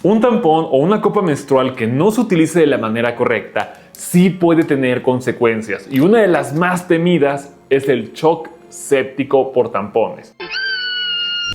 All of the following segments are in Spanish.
Un tampón o una copa menstrual que no se utilice de la manera correcta sí puede tener consecuencias, y una de las más temidas es el shock séptico por tampones.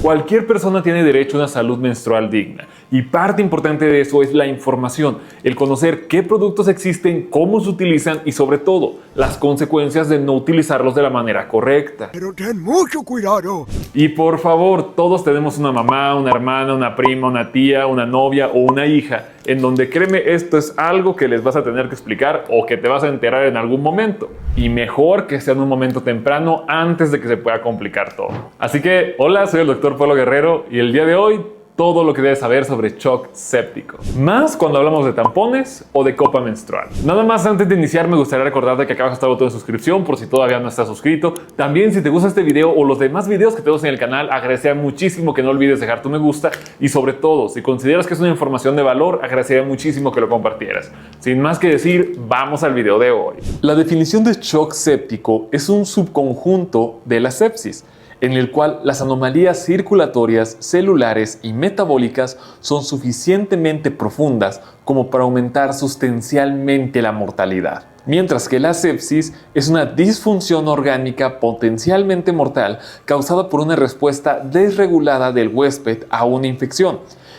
Cualquier persona tiene derecho a una salud menstrual digna, y parte importante de eso es la información, el conocer qué productos existen, cómo se utilizan y sobre todo las consecuencias de no utilizarlos de la manera correcta. Pero ten mucho cuidado. Y por favor, todos tenemos una mamá, una hermana, una prima, una tía, una novia o una hija en donde, créeme, esto es algo que les vas a tener que explicar o que te vas a enterar en algún momento. Y mejor que sea en un momento temprano antes de que se pueda complicar todo. Así que, hola, soy el Dr. Polo Guerrero y el día de hoy todo lo que debes saber sobre shock séptico. Más cuando hablamos de tampones o de copa menstrual. Nada más antes de iniciar me gustaría recordarte que acá abajo está el botón de suscripción por si todavía no estás suscrito. También si te gusta este video o los demás videos que tenemos en el canal, agradecería muchísimo que no olvides dejar tu me gusta y sobre todo, si consideras que es una información de valor, agradecería muchísimo que lo compartieras. Sin más que decir, vamos al video de hoy. La definición de shock séptico es un subconjunto de la sepsis, en el cual las anomalías circulatorias, celulares y metabólicas son suficientemente profundas como para aumentar sustancialmente la mortalidad. Mientras que la sepsis es una disfunción orgánica potencialmente mortal causada por una respuesta desregulada del huésped a una infección.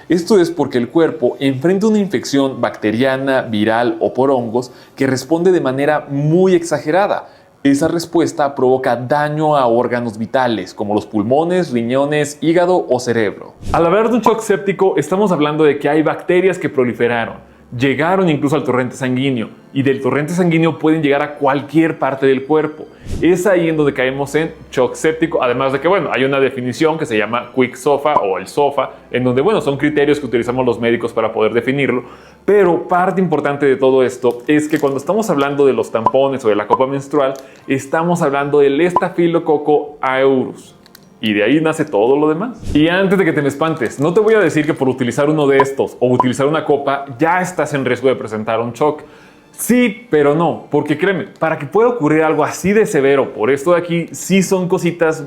Esto es porque el cuerpo enfrenta una infección bacteriana, viral o por hongos que responde de manera muy exagerada. Esa respuesta provoca daño a órganos vitales como los pulmones, riñones, hígado o cerebro. Al hablar de un shock séptico, estamos hablando de que hay bacterias que proliferaron, llegaron incluso al torrente sanguíneo y del torrente sanguíneo pueden llegar a cualquier parte del cuerpo. Es ahí en donde caemos en shock séptico, además de que, bueno, hay una definición que se llama Quick SOFA o el SOFA, en donde, bueno, son criterios que utilizamos los médicos para poder definirlo, pero parte importante de todo esto es que cuando estamos hablando de los tampones o de la copa menstrual, estamos hablando del Staphylococcus aureus. Y de ahí nace todo lo demás. Y antes de que te me espantes, no te voy a decir que por utilizar uno de estos o utilizar una copa ya estás en riesgo de presentar un shock. Sí, pero no, porque créeme, para que pueda ocurrir algo así de severo por esto de aquí, sí son cositas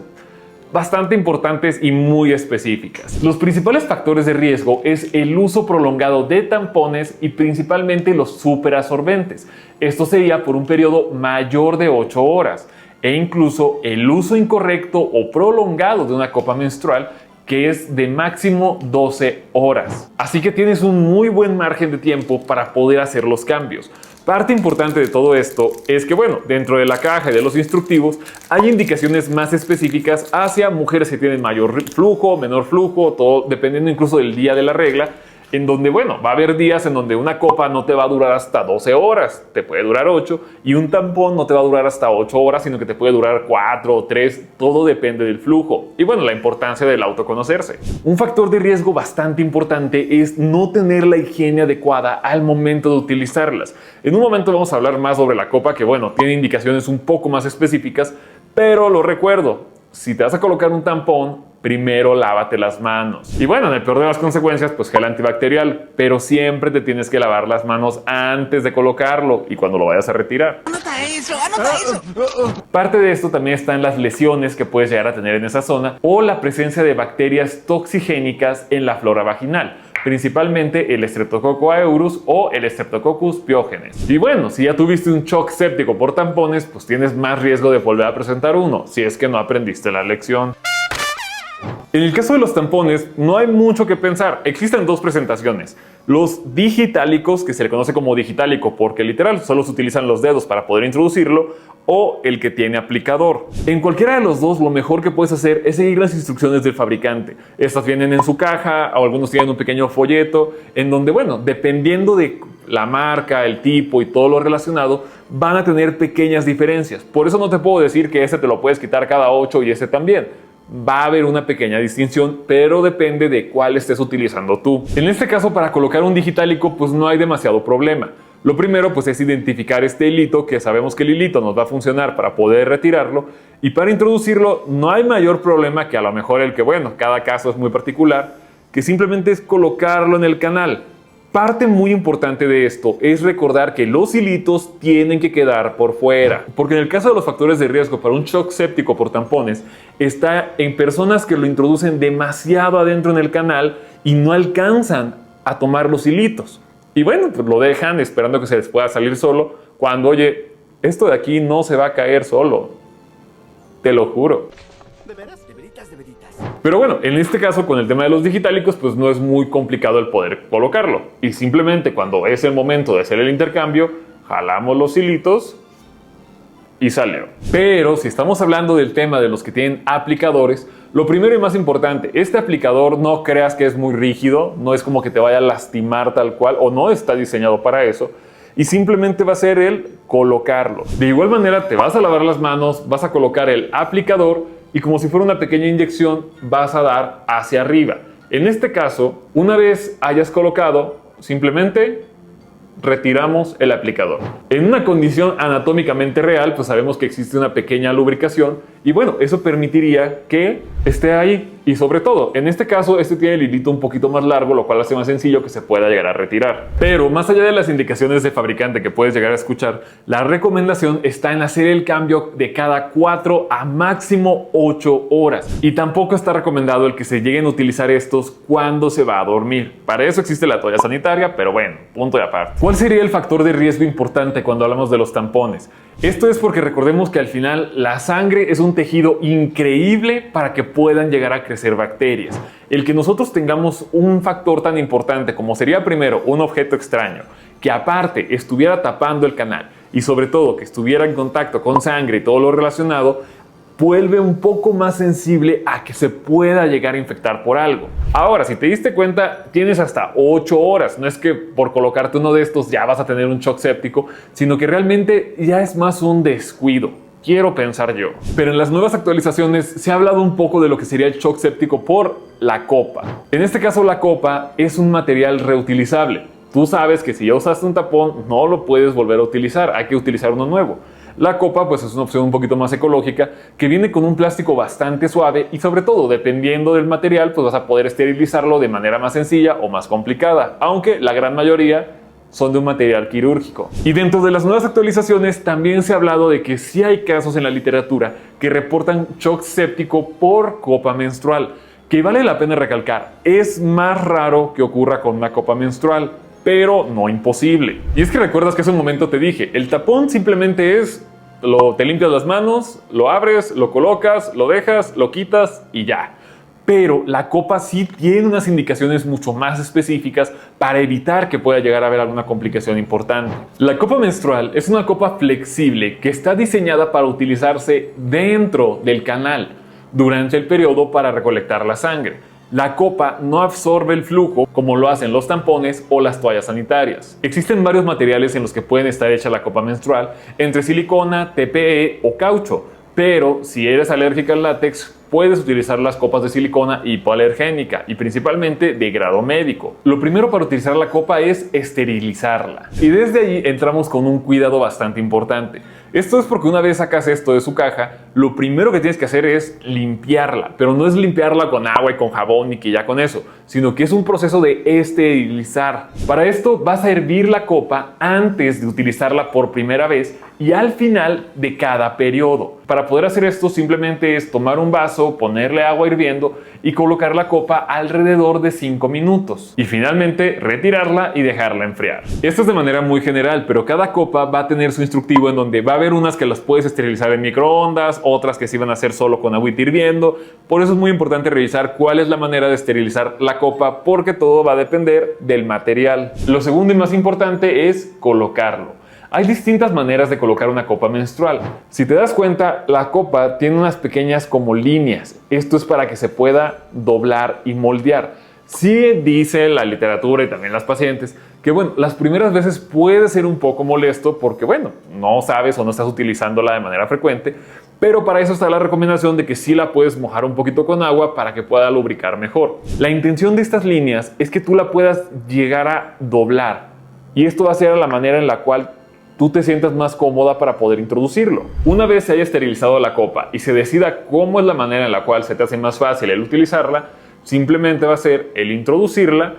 bastante importantes y muy específicas. Los principales factores de riesgo es el uso prolongado de tampones y principalmente los superabsorbentes. Esto sería por un periodo mayor de 8 horas. E incluso el uso incorrecto o prolongado de una copa menstrual que es de máximo 12 horas. Así que tienes un muy buen margen de tiempo para poder hacer los cambios. Parte importante de todo esto es que, bueno, dentro de la caja y de los instructivos hay indicaciones más específicas hacia mujeres que tienen mayor flujo, menor flujo, todo dependiendo incluso del día de la regla, en donde, bueno, va a haber días en donde una copa no te va a durar hasta 12 horas, te puede durar 8, y un tampón no te va a durar hasta 8 horas, sino que te puede durar 4 o 3, todo depende del flujo. Y bueno, la importancia del autoconocerse. Un factor de riesgo bastante importante es no tener la higiene adecuada al momento de utilizarlas. En un momento vamos a hablar más sobre la copa, que bueno, tiene indicaciones un poco más específicas, pero lo recuerdo, si te vas a colocar un tampón, primero lávate las manos. Y bueno, en el peor de las consecuencias, pues gel antibacterial, pero siempre te tienes que lavar las manos antes de colocarlo y cuando lo vayas a retirar. Anota eso, anota eso. Parte de esto también está en las lesiones que puedes llegar a tener en esa zona o la presencia de bacterias toxigénicas en la flora vaginal, principalmente el Streptococcus aureus o el Streptococcus pyogenes. Y bueno, si ya tuviste un shock séptico por tampones, pues tienes más riesgo de volver a presentar uno, si es que no aprendiste la lección. En el caso de los tampones, no hay mucho que pensar. Existen dos presentaciones. Los digitálicos, que se le conoce como digitálico porque literal solo se utilizan los dedos para poder introducirlo, o el que tiene aplicador. En cualquiera de los dos, lo mejor que puedes hacer es seguir las instrucciones del fabricante. Estas vienen en su caja, o algunos tienen un pequeño folleto, en donde, bueno, dependiendo de la marca, el tipo y todo lo relacionado, van a tener pequeñas diferencias. Por eso no te puedo decir que ese te lo puedes quitar cada 8 y ese también. Va a haber una pequeña distinción, pero depende de cuál estés utilizando tú. En este caso, para colocar un digitálico, pues no hay demasiado problema. Lo primero, pues, es identificar este hilito, que sabemos que el hilito nos va a funcionar para poder retirarlo. Y para introducirlo, no hay mayor problema que a lo mejor el que, bueno, cada caso es muy particular, que simplemente es colocarlo en el canal. Parte muy importante de esto es recordar que los hilitos tienen que quedar por fuera, porque en el caso de los factores de riesgo para un shock séptico por tampones está en personas que lo introducen demasiado adentro en el canal y no alcanzan a tomar los hilitos. Y bueno, pues lo dejan esperando que se les pueda salir solo, cuando, oye, esto de aquí no se va a caer solo. Te lo juro. ¿De veras? ¿De veritas? ¿De veritas? Pero bueno, en este caso con el tema de los digitálicos, pues no es muy complicado el poder colocarlo. Y simplemente cuando es el momento de hacer el intercambio, jalamos los hilitos y salió. Pero si estamos hablando del tema de los que tienen aplicadores, lo primero y más importante, este aplicador no creas que es muy rígido, no es como que te vaya a lastimar tal cual, o no está diseñado para eso, y simplemente va a ser el colocarlo. De igual manera te vas a lavar las manos, vas a colocar el aplicador y como si fuera una pequeña inyección vas a dar hacia arriba. En este caso, una vez hayas colocado, simplemente retiramos el aplicador. En una condición anatómicamente real, pues sabemos que existe una pequeña lubricación y bueno, eso permitiría que esté ahí. Y sobre todo, en este caso, este tiene el hilito un poquito más largo, lo cual hace más sencillo que se pueda llegar a retirar. Pero más allá de las indicaciones de fabricante que puedes llegar a escuchar, la recomendación está en hacer el cambio de cada 4 a máximo 8 horas. Y tampoco está recomendado el que se lleguen a utilizar estos cuando se va a dormir. Para eso existe la toalla sanitaria, pero bueno, punto de aparte. ¿Cuál sería el factor de riesgo importante cuando hablamos de los tampones? Esto es porque recordemos que al final la sangre es un tejido increíble para que puedan llegar a crecer bacterias. El que nosotros tengamos un factor tan importante como sería primero un objeto extraño, que aparte estuviera tapando el canal y sobre todo que estuviera en contacto con sangre y todo lo relacionado, vuelve un poco más sensible a que se pueda llegar a infectar por algo. Ahora, si te diste cuenta, tienes hasta 8 horas. No es que por colocarte uno de estos ya vas a tener un shock séptico, sino que realmente ya es más un descuido. Quiero pensar yo. Pero en las nuevas actualizaciones se ha hablado un poco de lo que sería el shock séptico por la copa. En este caso, la copa es un material reutilizable. Tú sabes que si ya usaste un tapón, no lo puedes volver a utilizar. Hay que utilizar uno nuevo. La copa pues es una opción un poquito más ecológica que viene con un plástico bastante suave y sobre todo dependiendo del material pues vas a poder esterilizarlo de manera más sencilla o más complicada, aunque la gran mayoría son de un material quirúrgico. Y dentro de las nuevas actualizaciones también se ha hablado de que sí hay casos en la literatura que reportan shock séptico por copa menstrual, que vale la pena recalcar, es más raro que ocurra con una copa menstrual, pero no imposible. Y es que recuerdas que hace un momento te dije, el tapón simplemente es, te limpias las manos, lo abres, lo colocas, lo dejas, lo quitas y ya. Pero la copa sí tiene unas indicaciones mucho más específicas para evitar que pueda llegar a haber alguna complicación importante. La copa menstrual es una copa flexible que está diseñada para utilizarse dentro del canal durante el periodo para recolectar la sangre. La copa no absorbe el flujo como lo hacen los tampones o las toallas sanitarias. Existen varios materiales en los que pueden estar hecha la copa menstrual, entre silicona, TPE o caucho, pero si eres alérgica al látex, puedes utilizar las copas de silicona hipoalergénica y principalmente de grado médico. Lo primero para utilizar la copa es esterilizarla. Y desde ahí entramos con un cuidado bastante importante. Esto es porque una vez sacas esto de su caja, lo primero que tienes que hacer es limpiarla, pero no es limpiarla con agua y con jabón y que ya con eso, sino que es un proceso de esterilizar. Para esto vas a hervir la copa antes de utilizarla por primera vez y al final de cada periodo. Para poder hacer esto simplemente es tomar un vaso, ponerle agua hirviendo y colocar la copa alrededor de 5 minutos. Y finalmente retirarla y dejarla enfriar. Esto es de manera muy general, pero cada copa va a tener su instructivo en donde va a haber unas que las puedes esterilizar en microondas, otras que sí van a hacer solo con agüita hirviendo. Por eso es muy importante revisar cuál es la manera de esterilizar la copa porque todo va a depender del material. Lo segundo y más importante es colocarlo. Hay distintas maneras de colocar una copa menstrual. Si te das cuenta, la copa tiene unas pequeñas como líneas. Esto es para que se pueda doblar y moldear. Sí dice la literatura y también las pacientes que bueno, las primeras veces puede ser un poco molesto porque bueno, no sabes o no estás utilizándola de manera frecuente, pero para eso está la recomendación de que sí la puedes mojar un poquito con agua para que pueda lubricar mejor. La intención de estas líneas es que tú la puedas llegar a doblar y esto va a ser la manera en la cual tú te sientas más cómoda para poder introducirlo. Una vez se haya esterilizado la copa y se decida cómo es la manera en la cual se te hace más fácil el utilizarla, simplemente va a ser el introducirla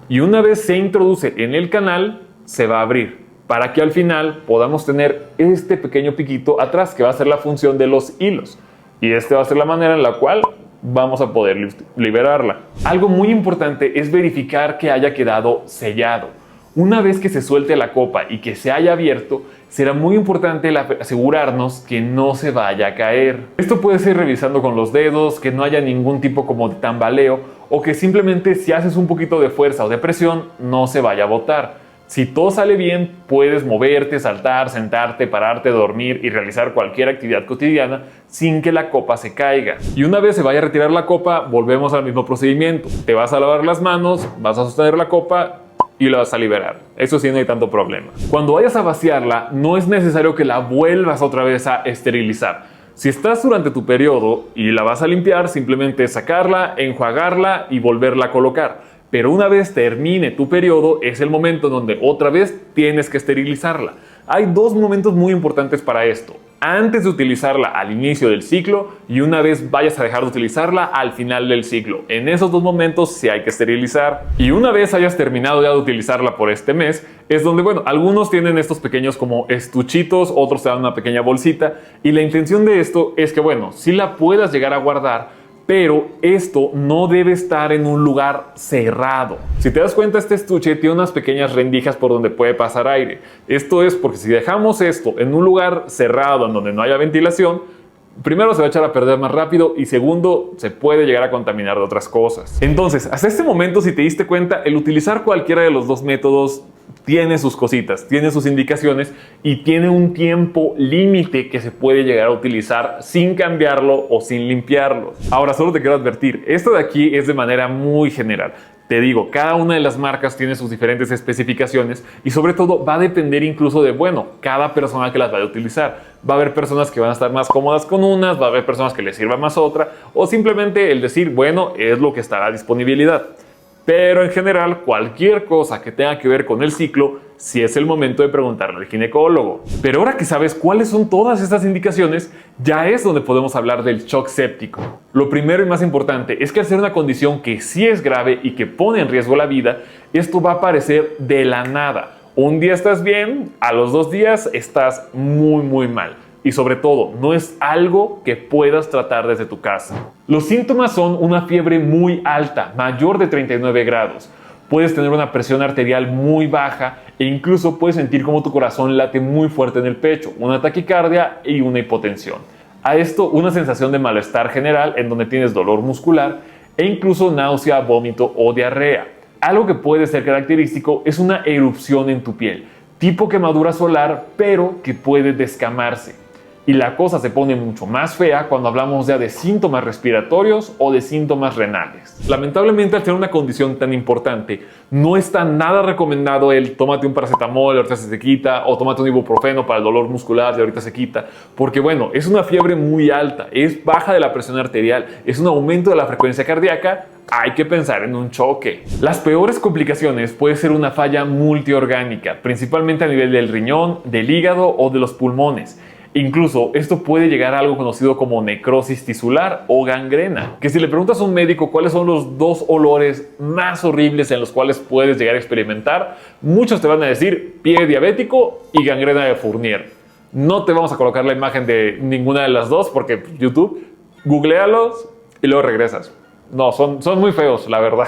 y una vez se introduce en el canal, se va a abrir para que al final podamos tener este pequeño piquito atrás que va a ser la función de los hilos. Y este va a ser la manera en la cual vamos a poder liberarla. Algo muy importante es verificar que haya quedado sellado. Una vez que se suelte la copa y que se haya abierto, será muy importante asegurarnos que no se vaya a caer. Esto puede ser revisando con los dedos, que no haya ningún tipo como de tambaleo, o que simplemente si haces un poquito de fuerza o de presión, no se vaya a botar. Si todo sale bien, puedes moverte, saltar, sentarte, pararte, dormir y realizar cualquier actividad cotidiana sin que la copa se caiga. Y una vez se vaya a retirar la copa, volvemos al mismo procedimiento. Te vas a lavar las manos, vas a sostener la copa y la vas a liberar. Eso sí, no hay tanto problema. Cuando vayas a vaciarla, no es necesario que la vuelvas otra vez a esterilizar. Si estás durante tu periodo y la vas a limpiar, simplemente sacarla, enjuagarla y volverla a colocar. Pero una vez termine tu periodo, es el momento en donde otra vez tienes que esterilizarla. Hay dos momentos muy importantes para esto. Antes de utilizarla al inicio del ciclo y una vez vayas a dejar de utilizarla al final del ciclo. En esos dos momentos sí hay que esterilizar. Y una vez hayas terminado ya de utilizarla por este mes, es donde, bueno, algunos tienen estos pequeños como estuchitos, otros te dan una pequeña bolsita. Y la intención de esto es que, bueno, si la puedas llegar a guardar, pero esto no debe estar en un lugar cerrado. Si te das cuenta, este estuche tiene unas pequeñas rendijas por donde puede pasar aire. Esto es porque si dejamos esto en un lugar cerrado en donde no haya ventilación, primero se va a echar a perder más rápido y segundo, se puede llegar a contaminar de otras cosas. Entonces, hasta este momento, si te diste cuenta, el utilizar cualquiera de los dos métodos tiene sus cositas, tiene sus indicaciones y tiene un tiempo límite que se puede llegar a utilizar sin cambiarlo o sin limpiarlo. Ahora, solo te quiero advertir, esto de aquí es de manera muy general. Te digo, cada una de las marcas tiene sus diferentes especificaciones y sobre todo va a depender incluso de, bueno, cada persona que las vaya a utilizar. Va a haber personas que van a estar más cómodas con unas, va a haber personas que les sirva más otra o simplemente el decir, bueno, es lo que estará a disponibilidad. Pero en general, cualquier cosa que tenga que ver con el ciclo, sí es el momento de preguntarle al ginecólogo. Pero ahora que sabes cuáles son todas estas indicaciones, ya es donde podemos hablar del shock séptico. Lo primero y más importante es que al ser una condición que sí es grave y que pone en riesgo la vida, esto va a aparecer de la nada. Un día estás bien, a los 2 días estás muy mal. Y sobre todo, no es algo que puedas tratar desde tu casa. Los síntomas son una fiebre muy alta, mayor de 39 grados. Puedes tener una presión arterial muy baja e incluso puedes sentir como tu corazón late muy fuerte en el pecho, una taquicardia y una hipotensión. A esto, una sensación de malestar general en donde tienes dolor muscular e incluso náusea, vómito o diarrea. Algo que puede ser característico es una erupción en tu piel, tipo quemadura solar, pero que puede descamarse. Y la cosa se pone mucho más fea cuando hablamos ya de síntomas respiratorios o de síntomas renales. Lamentablemente, al ser una condición tan importante, no está nada recomendado el tómate un paracetamol y ahorita se te quita, o tómate un ibuprofeno para el dolor muscular y ahorita se quita, porque bueno, es una fiebre muy alta, es baja de la presión arterial, es un aumento de la frecuencia cardíaca. Hay que pensar en un choque. Las peores complicaciones puede ser una falla multiorgánica, principalmente a nivel del riñón, del hígado o de los pulmones. Incluso esto puede llegar a algo conocido como necrosis tisular o gangrena, que si le preguntas a un médico cuáles son los 2 olores más horribles en los cuales puedes llegar a experimentar, muchos te van a decir pie diabético y gangrena de Fournier. No te vamos a colocar la imagen de ninguna de las dos porque YouTube, googlealos y luego regresas. No, son muy feos, la verdad.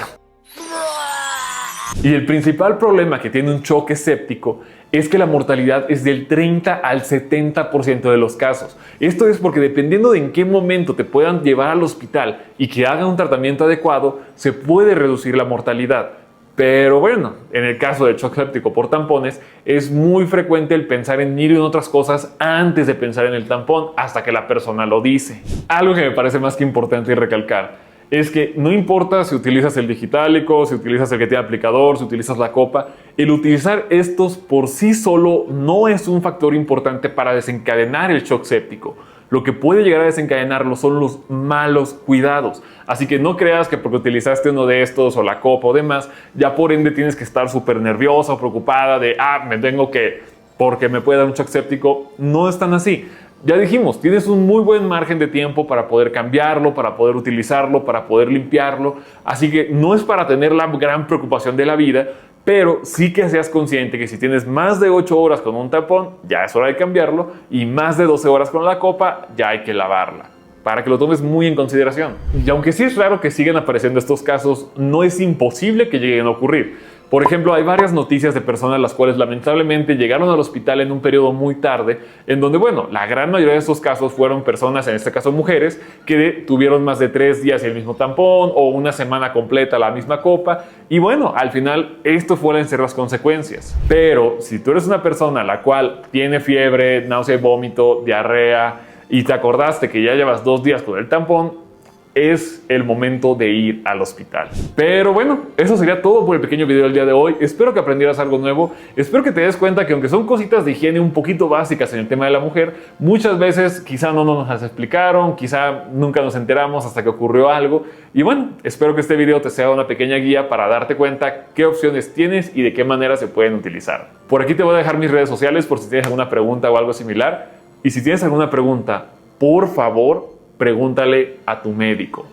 Y el principal problema que tiene un choque séptico es que la mortalidad es del 30 al 70% de los casos. Esto es porque dependiendo de en qué momento te puedan llevar al hospital y que hagan un tratamiento adecuado, se puede reducir la mortalidad. Pero bueno, en el caso del shock séptico por tampones, es muy frecuente el pensar en ir en otras cosas antes de pensar en el tampón hasta que la persona lo dice. Algo que me parece más que importante recalcar es que no importa si utilizas el digitálico, si utilizas el que tiene aplicador, si utilizas la copa, el utilizar estos por sí solo no es un factor importante para desencadenar el shock séptico. Lo que puede llegar a desencadenarlo son los malos cuidados. Así que no creas que porque utilizaste uno de estos o la copa o demás, ya por ende tienes que estar súper nerviosa o preocupada de me tengo que, porque me puede dar un shock séptico. No es tan así. Ya dijimos, tienes un muy buen margen de tiempo para poder cambiarlo, para poder utilizarlo, para poder limpiarlo. Así que no es para tener la gran preocupación de la vida, pero sí que seas consciente que si tienes más de 8 horas con un tampón, ya es hora de cambiarlo, y más de 12 horas con la copa, ya hay que lavarla, para que lo tomes muy en consideración. Y aunque sí es raro que sigan apareciendo estos casos, no es imposible que lleguen a ocurrir. Por ejemplo, hay varias noticias de personas las cuales lamentablemente llegaron al hospital en un periodo muy tarde, en donde, bueno, la gran mayoría de estos casos fueron personas, en este caso mujeres, que tuvieron más de 3 días el mismo tampón o una semana completa la misma copa. Y bueno, al final esto fueron ser las consecuencias. Pero si tú eres una persona la cual tiene fiebre, náusea y vómito, diarrea, y te acordaste que ya llevas 2 días con el tampón, es el momento de ir al hospital. Pero bueno, eso sería todo por el pequeño video del día de hoy. Espero que aprendieras algo nuevo. Espero que te des cuenta que aunque son cositas de higiene un poquito básicas en el tema de la mujer, muchas veces quizá no nos las explicaron, quizá nunca nos enteramos hasta que ocurrió algo. Y bueno, espero que este video te sea una pequeña guía para darte cuenta qué opciones tienes y de qué manera se pueden utilizar. Por aquí te voy a dejar mis redes sociales por si tienes alguna pregunta o algo similar. Y si tienes alguna pregunta, por favor, pregúntale a tu médico,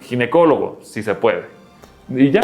ginecólogo, si se puede. Y ya.